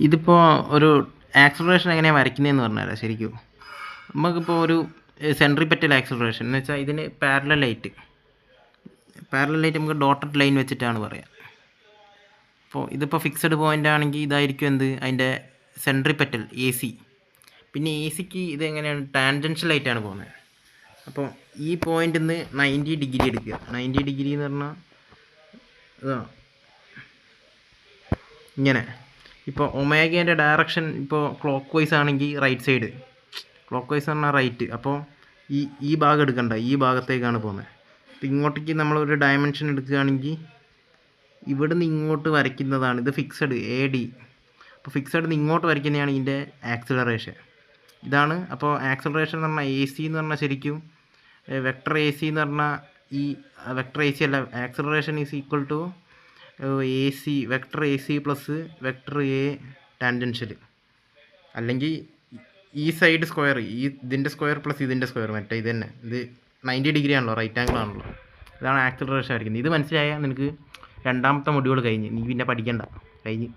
ഇതിപ്പോൾ ഒരു ആക്സലറേഷൻ എങ്ങനെയാണ് വരയ്ക്കുന്നതെന്ന് പറഞ്ഞുതരാം ശരിക്കും. നമുക്കിപ്പോൾ ഒരു സെൻട്രിപെറ്റൽ ആക്സലറേഷൻ എന്ന് വെച്ചാൽ ഇതിന് പാരലലായിട്ട് നമുക്ക് ഡോട്ടഡ് ലൈൻ വെച്ചിട്ടാണ് പറയുക. അപ്പോൾ ഇതിപ്പോൾ ഫിക്സഡ് പോയിൻ്റ് ആണെങ്കിൽ ഇതായിരിക്കും അതിൻ്റെ സെൻട്രിപെറ്റൽ AC. പിന്നെ ACക്ക് ഇതെങ്ങനെയാണ് ടാൻജൻഷ്യലായിട്ടാണ് പോകുന്നത്. അപ്പോൾ ഈ പോയിൻ്റിൽ നിന്ന് 90 ഡിഗ്രി എടുക്കുക. 90 ഡിഗ്രി എന്ന് പറഞ്ഞാൽ ഇങ്ങനെ. ഇപ്പോൾ ഒമേഗേൻ്റെ ഡയറക്ഷൻ ഇപ്പോൾ ക്ലോക്ക് വൈസ് ആണെങ്കിൽ റൈറ്റ് സൈഡ്, ക്ലോക്ക് വൈസ് പറഞ്ഞാൽ റൈറ്റ്. അപ്പോൾ ഈ ഭാഗം എടുക്കണ്ട, ഈ ഭാഗത്തേക്കാണ് പോകുന്നത്. അപ്പോൾ ഇങ്ങോട്ടേക്ക് നമ്മളൊരു ഡയമെൻഷൻ എടുക്കുകയാണെങ്കിൽ ഇവിടുന്ന് ഇങ്ങോട്ട് വരയ്ക്കുന്നതാണ് ഇത് ഫിക്സഡ് AD. അപ്പോൾ ഫിക്സഡ് ഇങ്ങോട്ട് വരയ്ക്കുന്നതാണ് ഇതിൻ്റെ ആക്സിലറേഷൻ. ഇതാണ്. അപ്പോൾ ആക്സിലറേഷൻ എന്ന് പറഞ്ഞാൽ AC എന്ന് പറഞ്ഞാൽ ശരിക്കും വെക്ടർ AC എന്ന് പറഞ്ഞാൽ ഈ വെക്ടർ AC അല്ല, acceleration is equal to AC vector AC plus vector A tangential, അല്ലെങ്കിൽ ഈ സൈഡ് സ്ക്വയർ, ഇതിൻ്റെ സ്ക്വയർ പ്ലസ് ഇതിൻ്റെ സ്ക്വയർ, മറ്റേ ഇത് തന്നെ. ഇത് 90 ഡിഗ്രി ആണല്ലോ, റൈറ്റ് ആംഗിൾ ആണല്ലോ. ഇതാണ് ആക്സിലറേഷൻ ആയിരിക്കുന്നത്. ഇത് മനസ്സിലായാൽ നിനക്ക് രണ്ടാമത്തെ മൊഡ്യൂൾ കഴിഞ്ഞ്, നീ പിന്നെ പഠിക്കണ്ട, കഴിഞ്ഞ്.